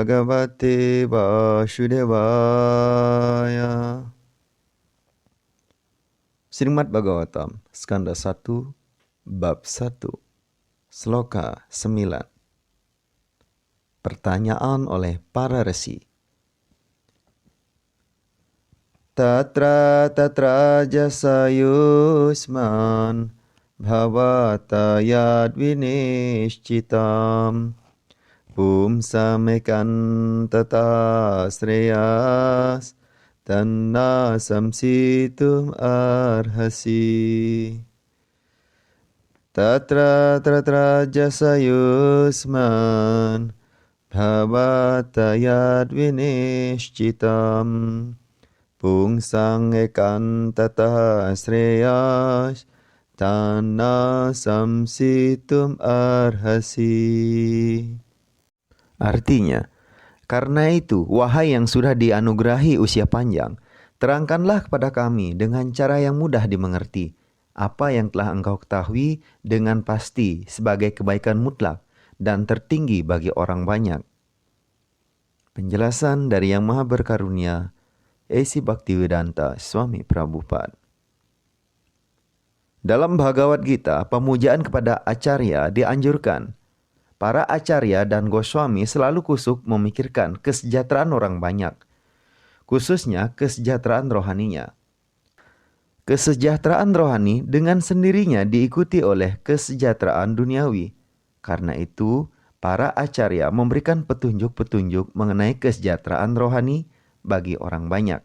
Bhagavate Vasudevaya. Srimad Bhagavatam, Skanda 1, Bab 1, Sloka 9. Pertanyaan oleh para resi. Tatra jasa yusman bhavata yad vinishchitam pumsamekan tata sreyas tanna samsitum arhasi. Tatra jasa yusman bhavata yad vinishchitam pungsang ekan tata sreyas tanna samsitum arhasi. Artinya, karena itu, wahai yang sudah dianugerahi usia panjang, terangkanlah kepada kami dengan cara yang mudah dimengerti apa yang telah engkau ketahui dengan pasti sebagai kebaikan mutlak dan tertinggi bagi orang banyak. Penjelasan dari Yang Maha Berkarunia, A.C. Bhaktivedanta Swami Prabhupada. Dalam Bhagavad Gita, pemujaan kepada Acarya dianjurkan. Para Acarya dan Goswami selalu kusuk memikirkan kesejahteraan orang banyak, khususnya kesejahteraan rohaninya. Kesejahteraan rohani dengan sendirinya diikuti oleh kesejahteraan duniawi. Karena itu, para Acarya memberikan petunjuk-petunjuk mengenai kesejahteraan rohani bagi orang banyak.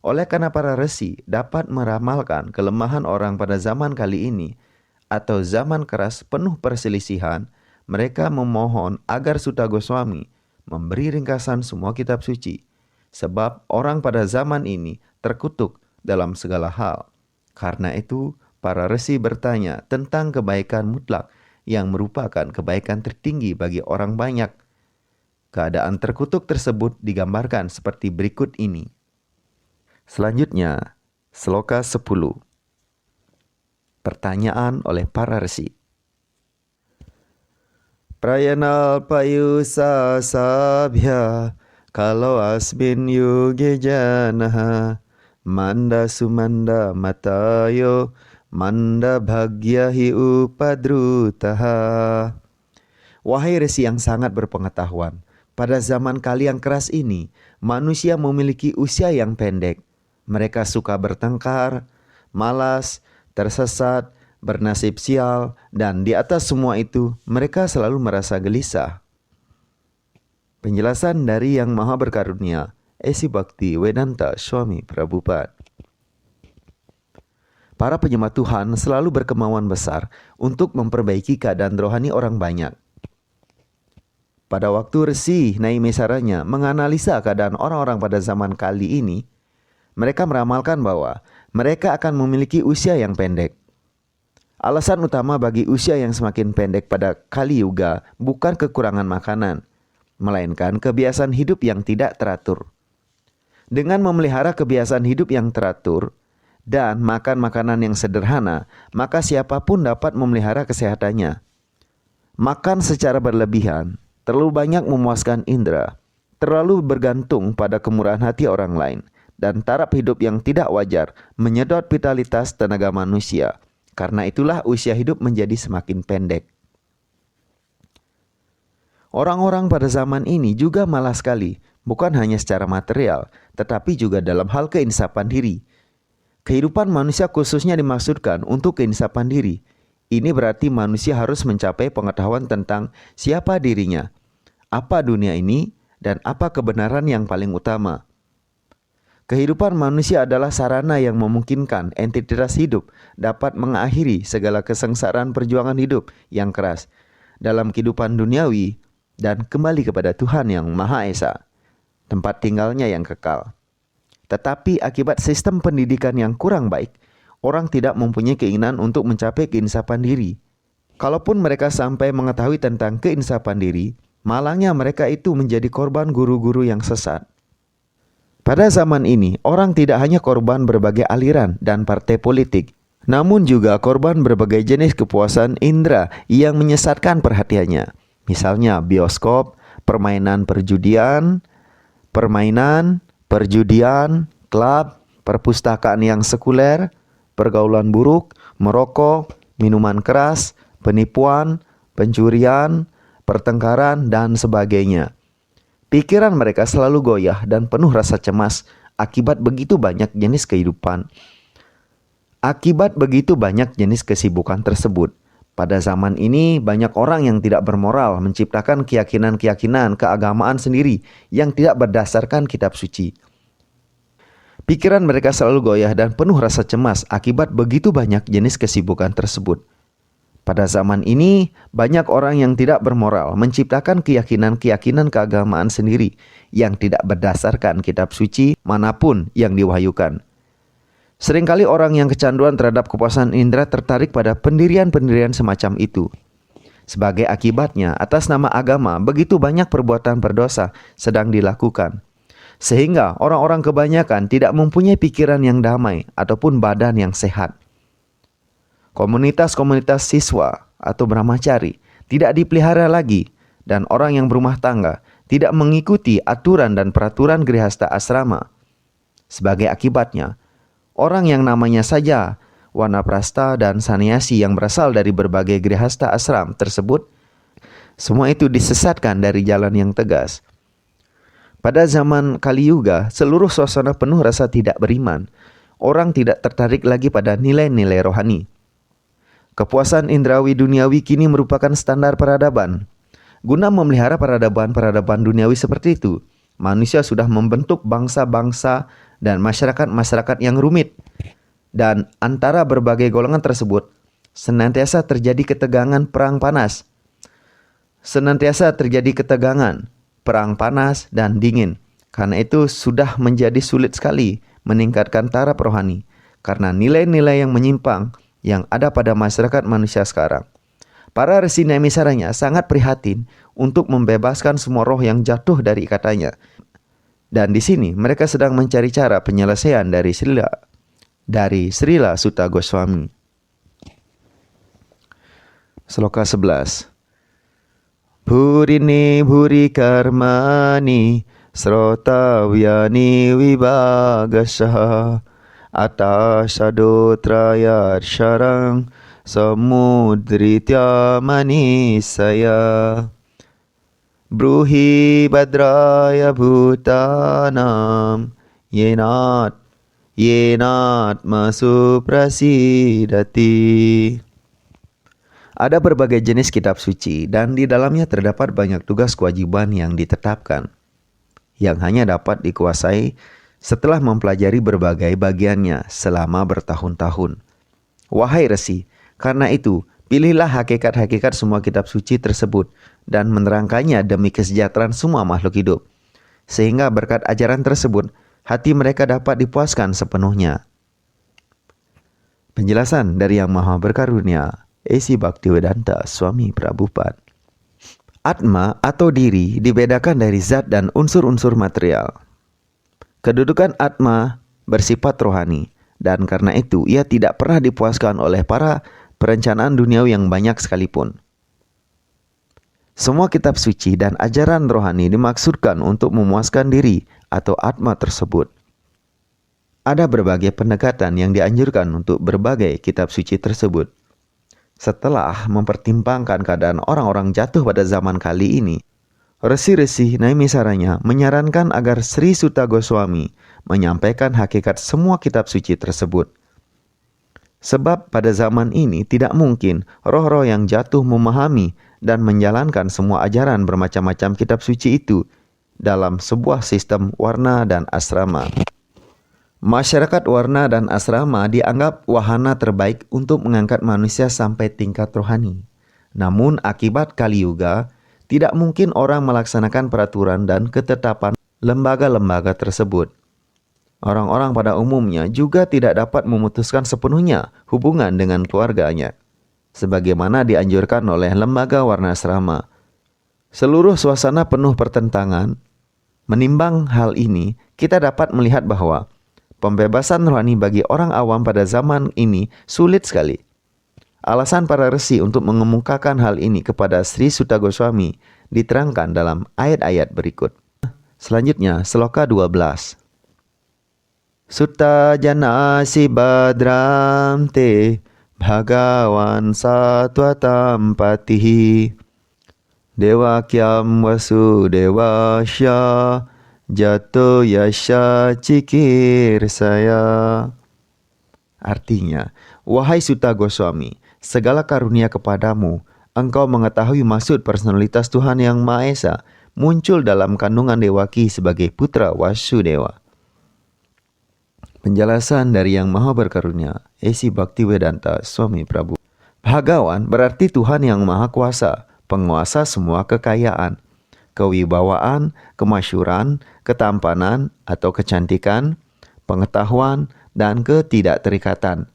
Oleh karena para resi dapat meramalkan kelemahan orang pada zaman kali ini atau zaman keras penuh perselisihan, mereka memohon agar Sutta Goswami memberi ringkasan semua kitab suci, sebab orang pada zaman ini terkutuk dalam segala hal. Karena itu, para resi bertanya tentang kebaikan mutlak yang merupakan kebaikan tertinggi bagi orang banyak. Keadaan terkutuk tersebut digambarkan seperti berikut ini. Selanjutnya, Sloka 10. Pertanyaan oleh para resi. Prayanal payusa sabhya kalau asmin yuge janaha manda sumanda matayo manda bhagyahi upadrutaha. Wahai resi yang sangat berpengetahuan, pada zaman kali yang keras ini, manusia memiliki usia yang pendek. Mereka suka bertengkar, malas, tersesat, bernasib sial, dan di atas semua itu, mereka selalu merasa gelisah. Penjelasan dari Yang Maha Berkarunia, A.C. Bhaktivedanta Swami Prabhupada. Para penyembah Tuhan selalu berkemauan besar untuk memperbaiki keadaan rohani orang banyak. Pada waktu resi Naimisaranya menganalisa keadaan orang-orang pada zaman kali ini, mereka meramalkan bahwa mereka akan memiliki usia yang pendek. Alasan utama bagi usia yang semakin pendek pada Kali Yuga bukan kekurangan makanan, melainkan kebiasaan hidup yang tidak teratur. Dengan memelihara kebiasaan hidup yang teratur dan makan makanan yang sederhana, maka siapapun dapat memelihara kesehatannya. Makan secara berlebihan, terlalu banyak memuaskan indera, terlalu bergantung pada kemurahan hati orang lain, dan taraf hidup yang tidak wajar menyedot vitalitas tenaga manusia. Karena itulah usia hidup menjadi semakin pendek. Orang-orang pada zaman ini juga malas sekali, bukan hanya secara material, tetapi juga dalam hal keinsapan diri. Kehidupan manusia khususnya dimaksudkan untuk keinsapan diri. Ini berarti manusia harus mencapai pengetahuan tentang siapa dirinya, apa dunia ini, dan apa kebenaran yang paling utama. Kehidupan manusia adalah sarana yang memungkinkan entitas hidup dapat mengakhiri segala kesengsaraan perjuangan hidup yang keras dalam kehidupan duniawi dan kembali kepada Tuhan yang Maha Esa, tempat tinggalnya yang kekal. Tetapi akibat sistem pendidikan yang kurang baik, orang tidak mempunyai keinginan untuk mencapai keinsapan diri. Kalaupun mereka sampai mengetahui tentang keinsapan diri, malangnya mereka itu menjadi korban guru-guru yang sesat. Pada zaman ini, orang tidak hanya korban berbagai aliran dan partai politik, namun juga korban berbagai jenis kepuasan indera yang menyesatkan perhatiannya. Misalnya bioskop, permainan perjudian, klub, perpustakaan yang sekuler, pergaulan buruk, merokok, minuman keras, penipuan, pencurian, pertengkaran, dan sebagainya. Pikiran mereka selalu goyah dan penuh rasa cemas akibat begitu banyak jenis kehidupan. Akibat begitu banyak jenis kesibukan tersebut. Pada zaman ini, banyak orang yang tidak bermoral menciptakan keyakinan-keyakinan keagamaan sendiri yang tidak berdasarkan kitab suci. Pikiran mereka selalu goyah dan penuh rasa cemas akibat begitu banyak jenis kesibukan tersebut. Pada zaman ini, banyak orang yang tidak bermoral menciptakan keyakinan-keyakinan keagamaan sendiri yang tidak berdasarkan kitab suci manapun yang diwahyukan. Seringkali orang yang kecanduan terhadap kepuasan indera tertarik pada pendirian-pendirian semacam itu. Sebagai akibatnya, atas nama agama, begitu banyak perbuatan berdosa sedang dilakukan. Sehingga orang-orang kebanyakan tidak mempunyai pikiran yang damai ataupun badan yang sehat. Komunitas-komunitas siswa atau brahmacari tidak dipelihara lagi, dan orang yang berumah tangga tidak mengikuti aturan dan peraturan grihasta asrama. Sebagai akibatnya, orang yang namanya saja wanaprastha dan sannyasi yang berasal dari berbagai grihasta asram tersebut, semua itu disesatkan dari jalan yang tegas. Pada zaman Kali Yuga, seluruh suasana penuh rasa tidak beriman. Orang tidak tertarik lagi pada nilai-nilai rohani. Kepuasan indrawi duniawi kini merupakan standar peradaban. Guna memelihara peradaban duniawi seperti itu, manusia sudah membentuk bangsa-bangsa dan masyarakat-masyarakat yang rumit. Dan antara berbagai golongan tersebut, senantiasa terjadi ketegangan perang panas. Perang panas dan dingin. Karena itu sudah menjadi sulit sekali meningkatkan taraf rohani. Karena nilai-nilai yang menyimpang yang ada pada masyarakat manusia sekarang. Para resi Naimisaranya sangat prihatin untuk membebaskan semua roh yang jatuh dari ikatannya. Dan di sini mereka sedang mencari cara penyelesaian dari Srila Sutta Goswami. Sloka 11. Purini bhuri karmani srotavyani vibhagasah atasadotraya syarang samudritya manisaya bruhi badraya bhutanam yenat masu prasidati. Ada berbagai jenis kitab suci dan di dalamnya terdapat banyak tugas kewajiban yang ditetapkan yang hanya dapat dikuasai setelah mempelajari berbagai bagiannya selama bertahun-tahun. Wahai resi, karena itu pilihlah hakikat-hakikat semua kitab suci tersebut dan menerangkannya demi kesejahteraan semua makhluk hidup. Sehingga berkat ajaran tersebut, hati mereka dapat dipuaskan sepenuhnya. Penjelasan dari Yang Maha Berkarunia, A.C. Bhaktivedanta Swami Prabhupada. Atma atau diri dibedakan dari zat dan unsur-unsur material. Kedudukan Atma bersifat rohani, dan karena itu ia tidak pernah dipuaskan oleh para perencanaan duniawi yang banyak sekalipun. Semua kitab suci dan ajaran rohani dimaksudkan untuk memuaskan diri atau Atma tersebut. Ada berbagai pendekatan yang dianjurkan untuk berbagai kitab suci tersebut. Setelah mempertimbangkan keadaan orang-orang jatuh pada zaman kali ini, resi-resi Naimisaranya menyarankan agar Sri Sutta Goswami menyampaikan hakikat semua kitab suci tersebut. Sebab pada zaman ini tidak mungkin roh-roh yang jatuh memahami dan menjalankan semua ajaran bermacam-macam kitab suci itu dalam sebuah sistem warna dan asrama. Masyarakat warna dan asrama dianggap wahana terbaik untuk mengangkat manusia sampai tingkat rohani. Namun akibat Kali Yuga, tidak mungkin orang melaksanakan peraturan dan ketetapan lembaga-lembaga tersebut. Orang-orang pada umumnya juga tidak dapat memutuskan sepenuhnya hubungan dengan keluarganya, sebagaimana dianjurkan oleh lembaga warna asrama. Seluruh suasana penuh pertentangan. Menimbang hal ini, kita dapat melihat bahwa pembebasan rohani bagi orang awam pada zaman ini sulit sekali. Alasan para resi untuk mengemukakan hal ini kepada Sri Sutta Goswami diterangkan dalam ayat-ayat berikut. Selanjutnya, Sloka 12. Sutta janasi badram te bhagawan satwatam patihi dewakyam vasudevasya jato yasya cikir saya. Artinya, wahai Sutta Goswami, segala karunia kepadamu, engkau mengetahui maksud personalitas Tuhan Yang Maha Esa muncul dalam kandungan Dewaki sebagai putra Vasudeva. Penjelasan dari Yang Maha Berkarunia, A.C. Bhaktivedanta Swami Prabhu. Bhagawan berarti Tuhan Yang Maha Kuasa, penguasa semua kekayaan, kewibawaan, kemasyuran, ketampanan atau kecantikan, pengetahuan, dan ketidakterikatan.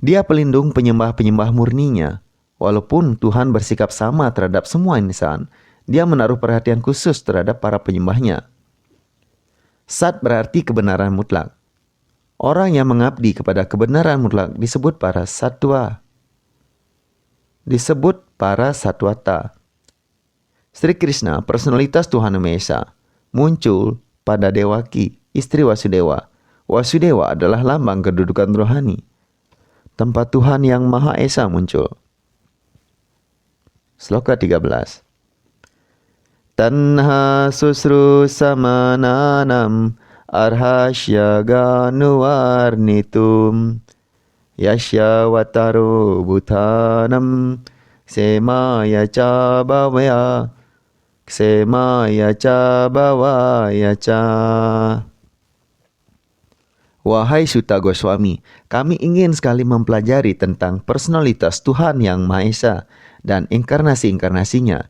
Dia pelindung penyembah-penyembah murninya. Walaupun Tuhan bersikap sama terhadap semua insan, dia menaruh perhatian khusus terhadap para penyembahnya. Sat berarti kebenaran mutlak. Orang yang mengabdi kepada kebenaran mutlak disebut para satwa. Disebut para satwata. Sri Krishna, personalitas Tuhan Yang Maha Esa, muncul pada Dewaki, istri Wasudeva. Wasudeva adalah lambang kedudukan rohani. Tempat Tuhan Yang Maha Esa muncul. Sloka 13. Tanha susru samananam arhasya ganuwarnitum yasya wataro bhutanam semaya ca bhavaya ca. Wahai Sutta Goswami, kami ingin sekali mempelajari tentang personalitas Tuhan Yang Maha Esa dan inkarnasi-inkarnasinya.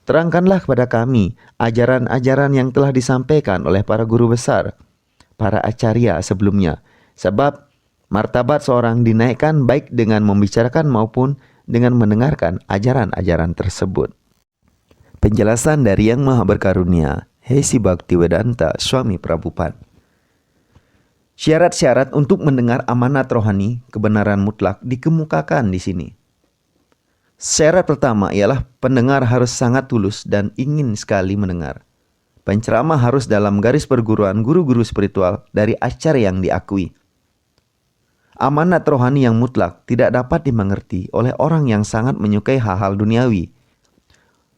Terangkanlah kepada kami ajaran-ajaran yang telah disampaikan oleh para guru besar, para acarya sebelumnya. Sebab martabat seorang dinaikkan baik dengan membicarakan maupun dengan mendengarkan ajaran-ajaran tersebut. Penjelasan dari Yang Maha Berkarunia, A.C. Bhaktivedanta Swami Prabhupada. Syarat-syarat untuk mendengar amanat rohani, kebenaran mutlak dikemukakan di sini. Syarat pertama ialah pendengar harus sangat tulus dan ingin sekali mendengar. Penceramah harus dalam garis perguruan guru-guru spiritual dari acara yang diakui. Amanat rohani yang mutlak tidak dapat dimengerti oleh orang yang sangat menyukai hal-hal duniawi.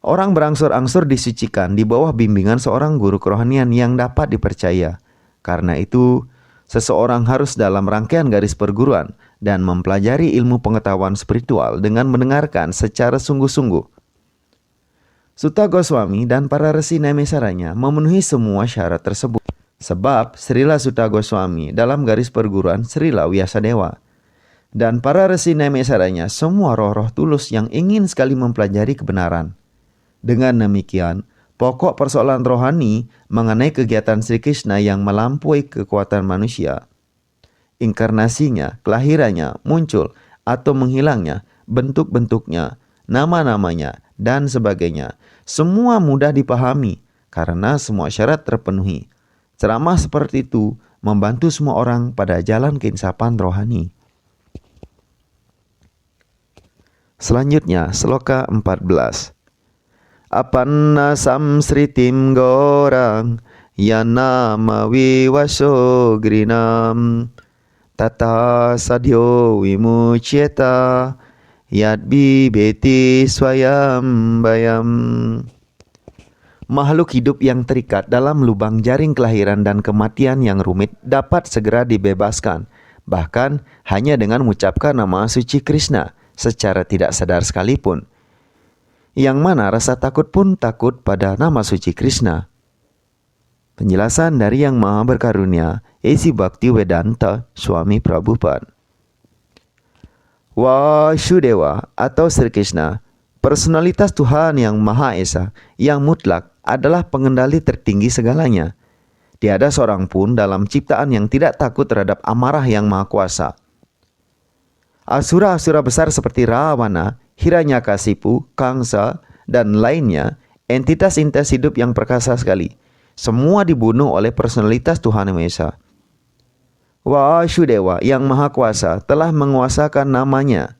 Orang berangsur-angsur disucikan di bawah bimbingan seorang guru kerohanian yang dapat dipercaya. Karena itu, seseorang harus dalam rangkaian garis perguruan dan mempelajari ilmu pengetahuan spiritual dengan mendengarkan secara sungguh-sungguh. Sutta Goswami dan para resi Naimesaranya memenuhi semua syarat tersebut. Sebab Srila Sutta Goswami dalam garis perguruan Srila Vyasadeva. Dan para resi Naimesaranya semua roh-roh tulus yang ingin sekali mempelajari kebenaran. Dengan demikian, pokok persoalan rohani mengenai kegiatan Sri Krishna yang melampaui kekuatan manusia, inkarnasinya, kelahirannya, muncul atau menghilangnya, bentuk-bentuknya, nama-namanya, dan sebagainya, semua mudah dipahami karena semua syarat terpenuhi. Ceramah seperti itu membantu semua orang pada jalan keinsapan rohani. Selanjutnya, Sloka 14. Apanna samsritim gorang yanama vivaso grinam tata sadhyo vimuchyeta yad bibeti swayam bayam. Makhluk hidup yang terikat dalam lubang jaring kelahiran dan kematian yang rumit dapat segera dibebaskan, bahkan hanya dengan mengucapkan nama suci Krishna secara tidak sadar sekalipun. Yang mana rasa takut pun takut pada nama suci Krishna. Penjelasan dari Yang Maha Berkarunia, A.C. Bhaktivedanta Swami Prabhupada. Vasudeva atau Sri Krishna, personalitas Tuhan Yang Maha Esa, yang mutlak, adalah pengendali tertinggi segalanya. Tiada seorang pun dalam ciptaan yang tidak takut terhadap amarah Yang Maha Kuasa. Asura-asura besar seperti Ravana, Hiranyakasipu, Kangsa, dan lainnya, entitas-entitas hidup yang perkasa sekali, semua dibunuh oleh personalitas Tuhan Yang Maha Esa. Vasudeva yang Maha Kuasa telah menguasakan namanya.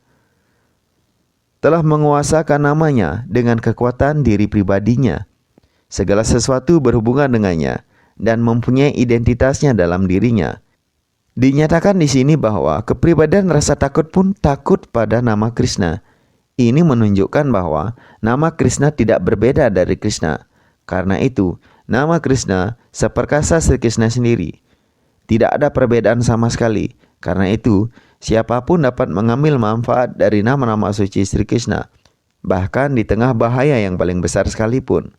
telah menguasakan namanya dengan kekuatan diri pribadinya. Segala sesuatu berhubungan dengannya dan mempunyai identitasnya dalam dirinya. Dinyatakan di sini bahwa kepribadian rasa takut pun takut pada nama Krishna. Ini menunjukkan bahwa nama Krishna tidak berbeda dari Krishna. Karena itu, nama Krishna seperkasa Sri Krishna sendiri. Tidak ada perbedaan sama sekali. Karena itu, siapapun dapat mengambil manfaat dari nama-nama suci Sri Krishna, bahkan di tengah bahaya yang paling besar sekalipun.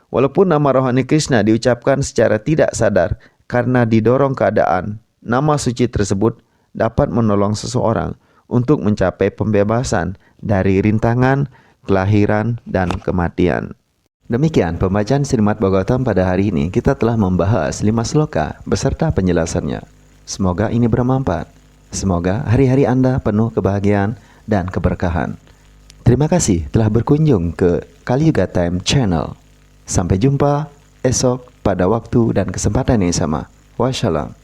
Walaupun nama rohani Krishna diucapkan secara tidak sadar karena didorong keadaan, nama suci tersebut dapat menolong seseorang untuk mencapai pembebasan dari rintangan, kelahiran, dan kematian. Demikian pembacaan Srimad Bhagavatam pada hari ini. Kita telah membahas 5 sloka beserta penjelasannya. Semoga ini bermanfaat. Semoga hari-hari Anda penuh kebahagiaan dan keberkahan. Terima kasih telah berkunjung ke Kali Yuga Time Channel. Sampai jumpa esok pada waktu dan kesempatan yang sama. Wassalam.